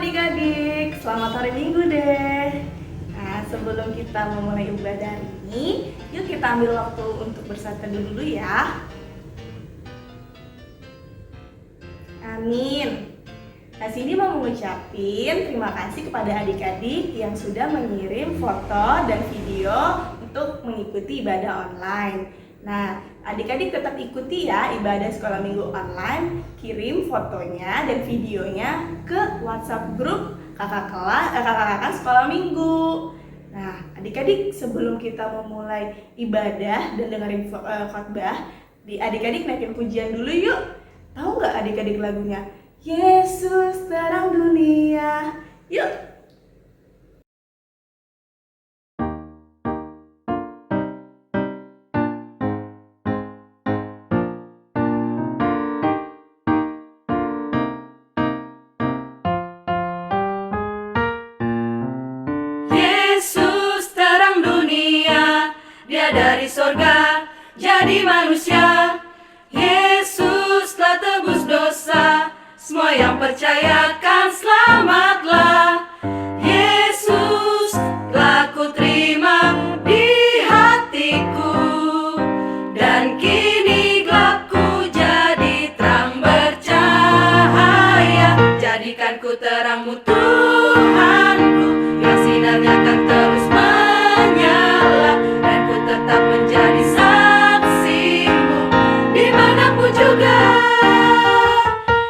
adik-adik, selamat hari Minggu deh. Nah, sebelum kita memulai ibadah hari ini, yuk kita ambil waktu untuk bersatu dulu ya. Amin. Nah, sini mau mengucapin terima kasih kepada adik-adik yang sudah mengirim foto dan video untuk mengikuti ibadah online. Nah, adik-adik tetap ikuti ya ibadah sekolah minggu online, kirim fotonya dan videonya ke WhatsApp grup kakak-kakak sekolah minggu. Nah, adik-adik sebelum kita memulai ibadah dan dengerin khotbah, adik-adik naikin pujian dulu yuk. Tahu nggak adik-adik lagunya? Yesus terang dunia. Yuk. Yesus terang dunia, Dia dari sorga jadi manusia. Yesus telah tebus dosa, semua yang percayakan selamatlah. Yesus telah ku terima di hatiku, dan kini gelapku jadi terang bercahaya. Jadikan ku terangmu Tuhanku, yang sinarnya akan terus menyala, dan ku tetap menjadi saksimu dimanapun juga.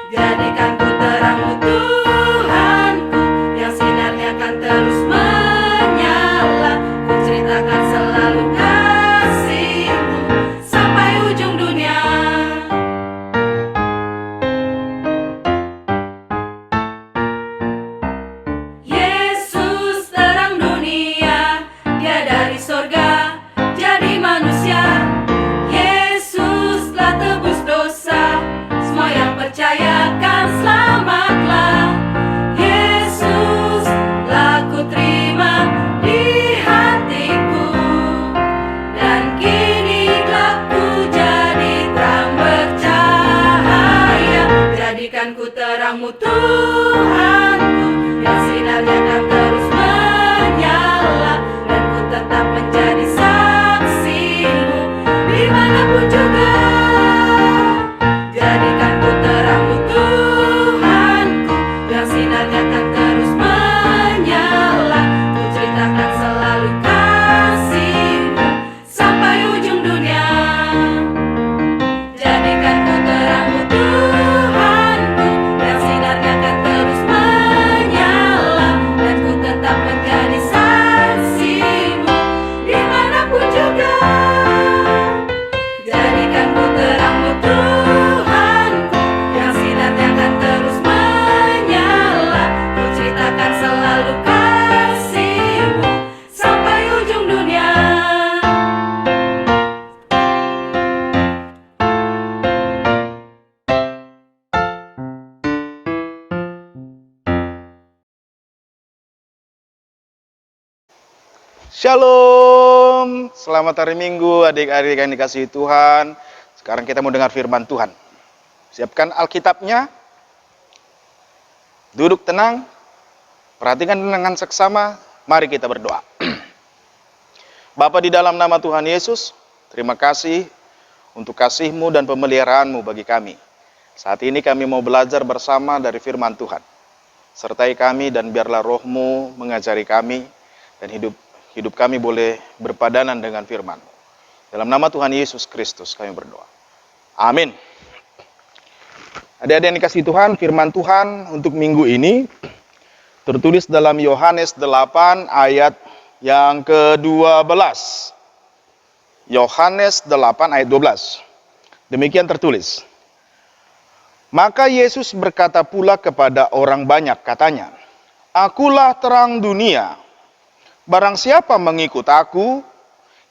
Jadikan ku terangmu Tuhanku, yang sinarnya akan terus menyala, ku ceritakan selalu kasih-Mu sampai ujung dunia. Yesus terang dunia, Dia dari sorga jadi manusia. Yesus telah tebus dosa, semua yang percayakan selamatlah. Yesus telah ku terima di hatiku, dan kini gelapku jadi terang bercahaya. Jadikan ku terangmu Tuhanku, yang sinarnya akan terus menyala, dan ku tetap menjadi saksimu dimanapun juga. Jadikan ku terangmu Tuhanku, yang sinarnya akan terus menyala, ku ceritakan selalu kasih-Mu sampai ujung dunia. Jadikan ku terangmu Tuhanku, yang sinarnya akan terus menyala, dan ku tetap menjadi saksi-Mu dimanapun juga. Jadikan ku terangmu Tuhanku, yang sinarnya akan terus menyala, ku ceritakan selalu kasih-Mu sampai ujung dunia. Shalom, selamat hari Minggu adik-adik yang dikasihi Tuhan. Sekarang kita mau dengar firman Tuhan. Siapkan Alkitabnya, duduk tenang, perhatikan dengan seksama, mari kita berdoa. Bapa, di dalam nama Tuhan Yesus, terima kasih untuk kasih-Mu dan pemeliharaanmu bagi kami. Saat ini kami mau belajar bersama dari firman Tuhan. Sertai kami dan biarlah Roh-Mu mengajari kami, dan hidup kami boleh berpadanan dengan firman. Dalam nama Tuhan Yesus Kristus kami berdoa. Amin. Adik-adik yang dikasihi Tuhan, firman Tuhan untuk minggu ini tertulis dalam Yohanes 8 ayat yang ke-12. Yohanes 8 ayat 12. Demikian tertulis. Maka Yesus berkata pula kepada orang banyak, katanya, "Akulah terang dunia. Barang siapa mengikut aku,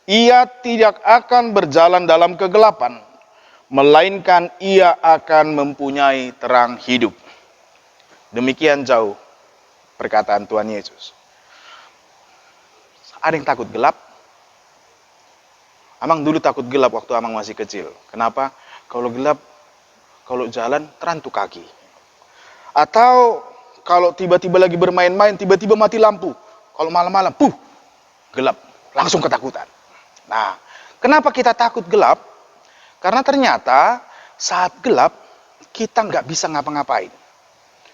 ia tidak akan berjalan dalam kegelapan, melainkan ia akan mempunyai terang hidup." Demikian jauh perkataan Tuhan Yesus. Ada yang takut gelap? Amang dulu takut gelap waktu amang masih kecil. Kenapa? Kalau gelap, kalau jalan terantuk kaki. Atau kalau tiba-tiba lagi bermain-main, tiba-tiba mati lampu. Kalau malam-malam, gelap, langsung ketakutan. Nah, kenapa kita takut gelap? Karena ternyata saat gelap, kita nggak bisa ngapa-ngapain.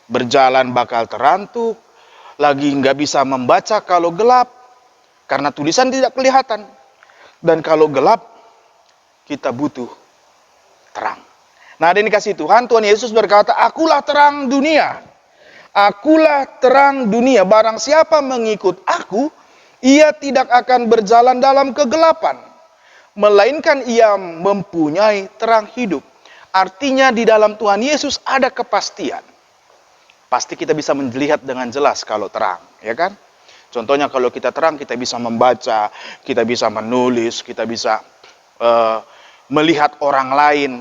Berjalan bakal terantuk, lagi nggak bisa membaca kalau gelap, karena tulisan tidak kelihatan. Dan kalau gelap, kita butuh terang. Nah, ada yang dikasih Tuhan, Tuhan Yesus berkata, akulah terang dunia. Akulah terang dunia. Barang siapa mengikut aku, ia tidak akan berjalan dalam kegelapan, melainkan ia mempunyai terang hidup. Artinya di dalam Tuhan Yesus ada kepastian. Pasti kita bisa melihat dengan jelas kalau terang, ya kan? Contohnya kalau kita terang, kita bisa membaca, kita bisa menulis, kita bisa melihat orang lain.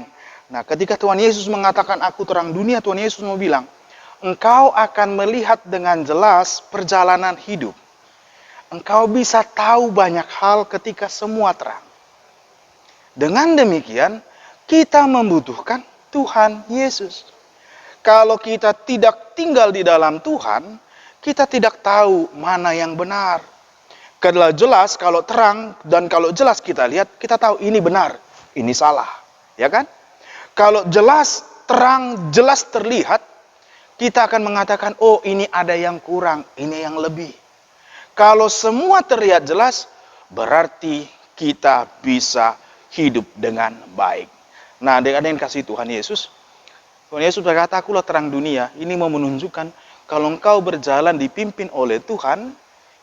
Nah, ketika Tuhan Yesus mengatakan aku terang dunia, Tuhan Yesus mau bilang, engkau akan melihat dengan jelas perjalanan hidup. Engkau bisa tahu banyak hal ketika semua terang. Dengan demikian, kita membutuhkan Tuhan Yesus. Kalau kita tidak tinggal di dalam Tuhan, kita tidak tahu mana yang benar. Kalau jelas, kalau terang, dan kalau jelas kita lihat, kita tahu ini benar, ini salah. Ya kan? Kalau jelas, terang, jelas terlihat, kita akan mengatakan, oh ini ada yang kurang, ini yang lebih. Kalau semua terlihat jelas, berarti kita bisa hidup dengan baik. Nah, ada yang kasih Tuhan Yesus. Tuhan Yesus berkata, akulah terang dunia. Ini mau menunjukkan, kalau engkau berjalan dipimpin oleh Tuhan,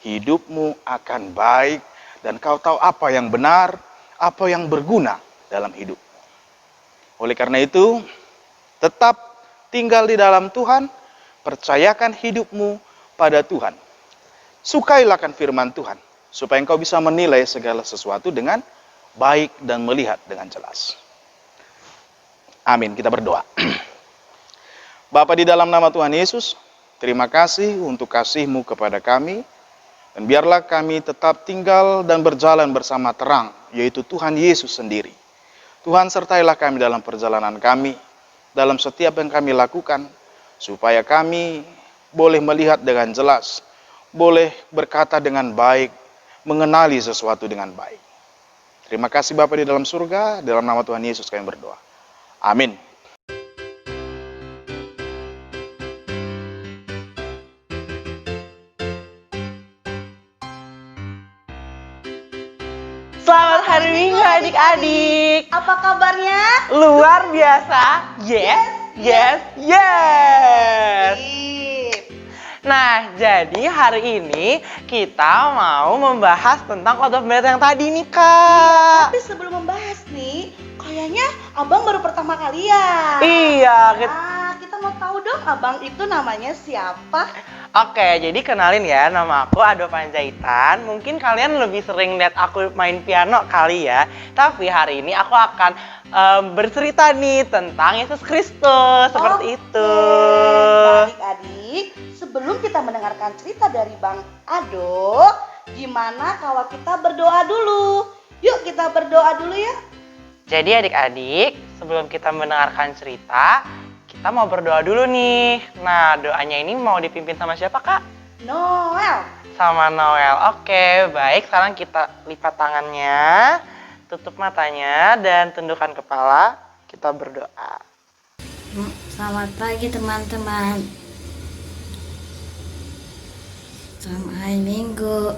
hidupmu akan baik, dan kau tahu apa yang benar, apa yang berguna dalam hidup. Oleh karena itu, tetap tinggal di dalam Tuhan, percayakan hidupmu pada Tuhan. Sukailah akan firman Tuhan, supaya engkau bisa menilai segala sesuatu dengan baik dan melihat dengan jelas. Amin, kita berdoa. Bapa di dalam nama Tuhan Yesus, terima kasih untuk kasih-Mu kepada kami, dan biarlah kami tetap tinggal dan berjalan bersama terang, yaitu Tuhan Yesus sendiri. Tuhan sertailah kami dalam perjalanan kami, dalam setiap yang kami lakukan, supaya kami boleh melihat dengan jelas, boleh berkata dengan baik, mengenali sesuatu dengan baik. Terima kasih Bapa di dalam surga, dalam nama Tuhan Yesus kami berdoa. Amin. Selamat hari Minggu adik-adik. Apa kabarnya? Luar biasa. Yes. Sip. Nah, jadi hari ini kita mau membahas tentang Cloud of Merit yang tadi nih, Kak. Tapi sebelum membahas nih, kayaknya abang baru pertama kali ya. Iya. Kita mau tahu dong abang itu namanya siapa? Oke, jadi kenalin ya, nama aku Ado Panjaitan. Mungkin kalian lebih sering lihat aku main piano kali ya. Tapi hari ini aku akan bercerita nih tentang Yesus Kristus, seperti itu. Baik adik, sebelum kita mendengarkan cerita dari Bang Ado, gimana kalau kita berdoa dulu? Yuk kita berdoa dulu ya. Jadi adik-adik, sebelum kita mendengarkan cerita, kita mau berdoa dulu nih. Nah, doanya ini mau dipimpin sama siapa, Kak? Noel. Sama Noel. Oke, baik. Sekarang kita lipat tangannya, tutup matanya, dan tundukkan kepala. Kita berdoa. Selamat pagi teman-teman. Selamat hari Minggu.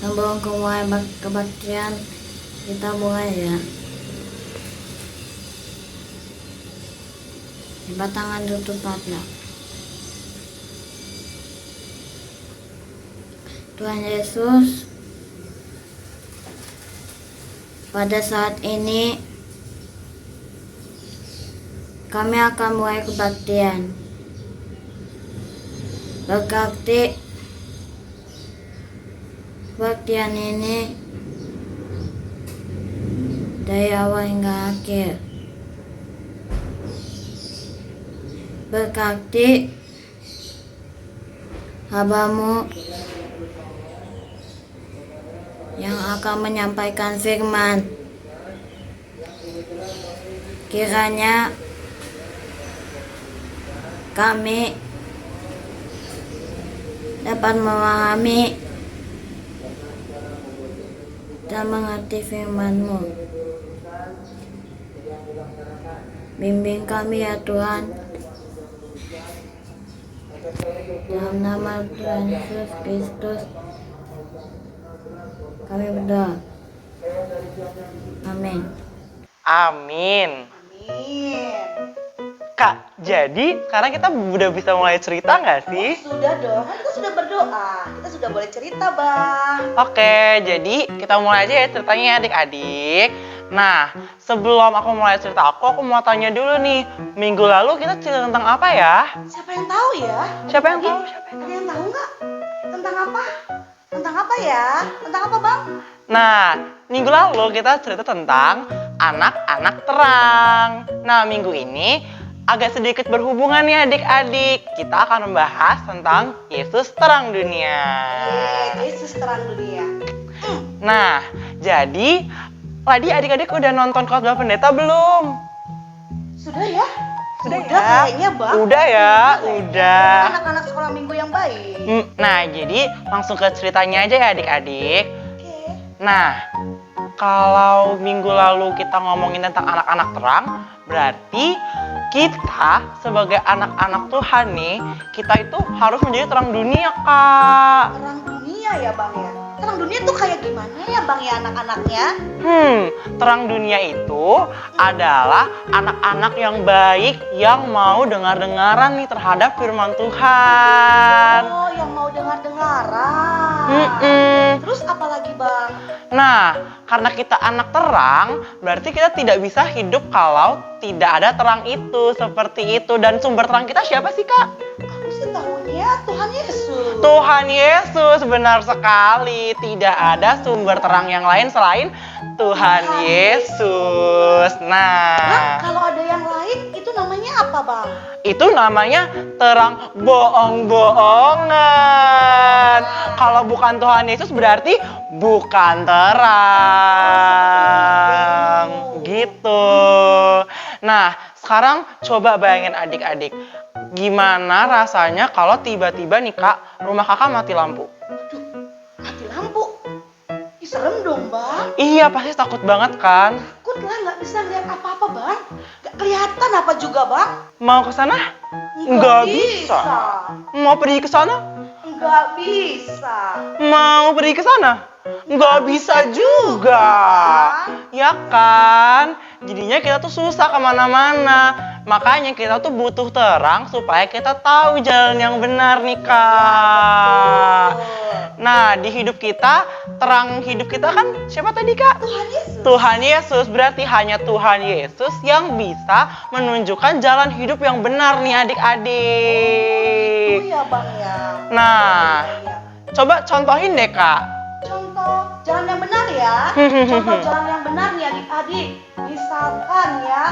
Sebelum mulai kebaktian, kita mulai ya. Lipat tangan, tutup mata. Tuhan Yesus, pada saat ini kami akan mulai kebaktian. Berarti kebaktian ini dari awal hingga akhir. Berkati hamba-Mu yang akan menyampaikan firman. Kiranya kami dapat memahami dan mengerti firman-Mu. Bimbing kami ya Tuhan. Dalam nama Tuhan Yesus Kristus kami berdoa. Amin. Amin. Amin. Kak, jadi sekarang kita udah bisa mulai cerita nggak sih? Sudah dong, kan kita sudah berdoa. Kita sudah boleh cerita, Bang. Oke, jadi kita mulai aja ya ceritanya ya adik-adik. Nah, sebelum aku mulai cerita aku mau tanya dulu nih. Minggu lalu kita cerita tentang apa ya? Siapa yang tahu ya? Siapa yang tahu? Ada yang tahu nggak? Tentang apa? Tentang apa ya? Tentang apa, Bang? Nah, minggu lalu kita cerita tentang anak-anak terang. Nah, minggu ini agak sedikit berhubungan nih adik-adik. Kita akan membahas tentang Yesus terang dunia. Yesus terang dunia. Nah, jadi tadi adik-adik udah nonton khotbah pendeta belum? Sudah ya? Sudah ya? Kayaknya, Bang. Udah ya, udah. Anak-anak sekolah minggu yang baik. Nah, jadi langsung ke ceritanya aja ya adik-adik. Oke. Nah, kalau minggu lalu kita ngomongin tentang anak-anak terang, berarti kita sebagai anak-anak Tuhan nih, kita itu harus menjadi terang dunia, Kak. Terang dunia ya, Bang ya. Terang dunia tuh kayak gimana ya, Bang ya, anak-anaknya? Terang dunia itu adalah anak-anak yang baik yang mau dengar-dengaran nih terhadap firman Tuhan. Oh, yang mau dengar-dengaran. Terus apa lagi, Bang? Nah, karena kita anak terang, berarti kita tidak bisa hidup kalau tidak ada terang itu, seperti itu. Dan sumber terang kita siapa sih, Kak? Aku sih tahunya Tuhan Yesus. Tuhan Yesus, benar sekali. Tidak ada sumber terang yang lain selain Tuhan Yesus. Bang, Nah, kalau ada yang lain itu namanya apa, Bang? itu namanya terang bohong-bohongan. Kalau bukan Tuhan Yesus berarti bukan terang. Gitu. Nah, sekarang coba bayangin adik-adik. Gimana rasanya kalau tiba-tiba nih Kak, rumah Kakak mati lampu? Aduh, mati lampu. Ih, serem dong, Bang. Iya, pasti takut banget kan? Takut lah, nggak bisa lihat apa-apa, Bang. Nggak kelihatan apa juga, Bang. Mau ke sana? Nggak bisa. Mau pergi ke sana? Nggak bisa. Mau pergi ke sana? Nggak bisa juga. Ya kan? Jadinya kita tuh susah kemana-mana. Makanya kita tuh butuh terang supaya kita tahu jalan yang benar nih Kak. Nah, di hidup kita, terang hidup kita kan siapa tadi Kak? Tuhan Yesus. Tuhan Yesus, berarti hanya Tuhan Yesus yang bisa menunjukkan jalan hidup yang benar nih adik-adik. Oh iya, Bang ya. Nah, Iya. coba contohin deh Kak. Contoh jalan yang benar ya. Contoh jalan yang benar nih adik-adik. Misalkan ya,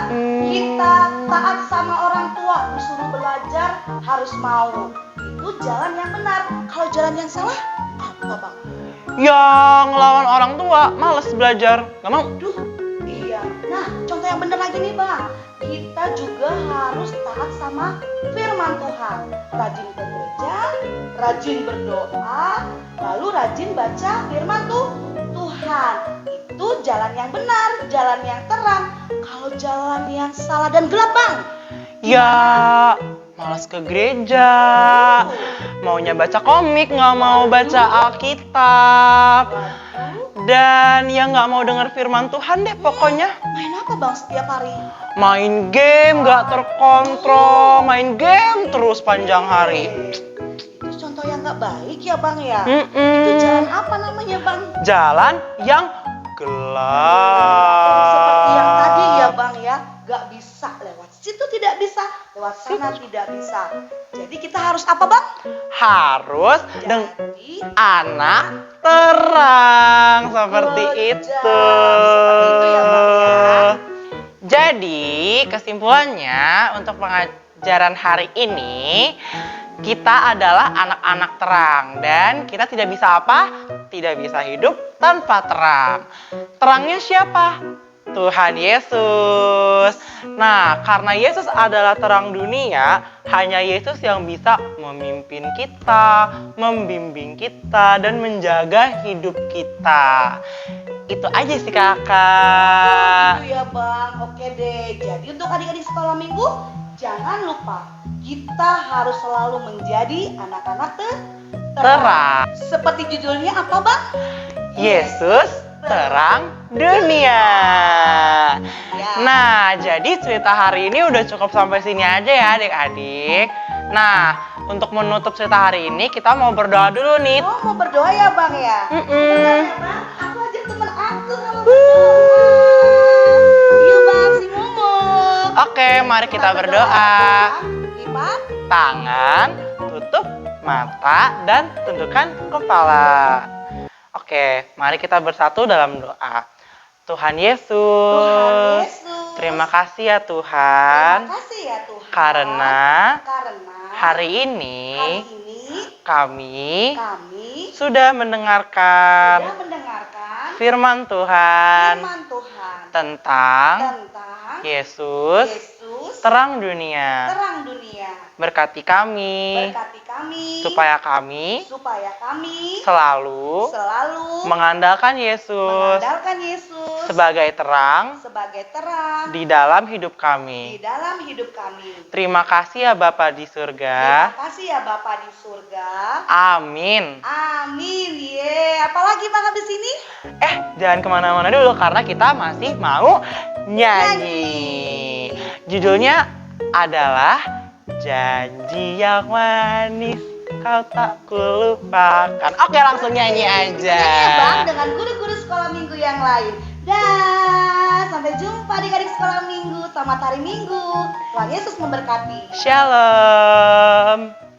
kita taat sama orang tua, disuruh belajar harus mau. Itu jalan yang benar. Kalau jalan yang salah, apa, Bang? Yang lawan orang tua, males belajar, nggak mau. Duh, iya. Nah, contoh yang benar lagi nih, Bang. Kita juga harus taat sama firman Tuhan. Rajin ke gereja, rajin berdoa, lalu rajin baca firman Tuhan. Itu jalan yang benar, jalan yang terang. Kalau jalan yang salah dan gelap, Bang, Ya, malas ke gereja, maunya baca komik, nggak mau baca Alkitab. Dan yang nggak mau dengar firman Tuhan deh pokoknya. main apa, Bang, setiap hari? Main game nggak terkontrol, main game terus panjang hari. Itu contoh yang nggak baik ya, Bang ya. Itu jalan apa namanya, Bang? Jalan yang gelap. Seperti yang tadi ya, Bang ya. Nggak bisa lewat situ, tidak bisa lewat sana, tidak bisa. Jadi kita harus apa, Bang? Harus Jadi anak terang seperti itu. Seperti itu ya, Bang ya. Jadi kesimpulannya untuk pengajaran hari ini, kita adalah anak-anak terang dan kita tidak bisa apa? Tidak bisa hidup tanpa terang. Terangnya siapa? Tuhan Yesus. Nah, karena Yesus adalah terang dunia, hanya Yesus yang bisa memimpin kita, membimbing kita, dan menjaga hidup kita. Itu aja sih kakak. Gitu ya Bang, oke deh. Jadi untuk adik-adik sekolah minggu, jangan lupa kita harus selalu menjadi anak-anak Terang. Seperti judulnya apa Bang? Yesus terang dunia. Ya. Nah, jadi cerita hari ini udah cukup sampai sini aja ya adik-adik. Nah, untuk menutup cerita hari ini kita mau berdoa dulu nih. Oh, mau berdoa ya Bang ya? Mm-mm. Benar ya Bang? Aku ajak teman aku kalau berdoa. Yuk Bang, si Momo. Oke, mari kita berdoa. Lipat. Tangan, tutup mata, dan tundukkan kepala. Oke, mari kita bersatu dalam doa. Tuhan Yesus, Tuhan Yesus. terima kasih ya Tuhan, Terima kasih ya Tuhan. karena hari hari ini ini kami kami sudah mendengarkan sudah mendengarkan firman Tuhan firman Tuhan tentang tentang Yesus Yesus terang dunia. terang dunia. Berkati kami Berkati kami supaya kami kami selalu selalu mengandalkan Yesus mengandalkan Yesus sebagai terang sebagai terang di dalam hidup di kami. dalam hidup kami. Terima kasih ya Bapa di Terima surga. kasih ya Bapa di surga. Amin. Amin. Ye. Apalagi Bang habis ini? Jangan kemana-mana dulu karena kita masih mau nyanyi. Judulnya adalah Janji yang manis kau tak kulupakan. Oke, langsung nyanyi aja. Nyanyi ya Bang dengan guru-guru sekolah minggu yang lain. Dan sampai jumpa adik-adik sekolah minggu. Selamat hari Minggu. Tuhan Yesus memberkati. Shalom.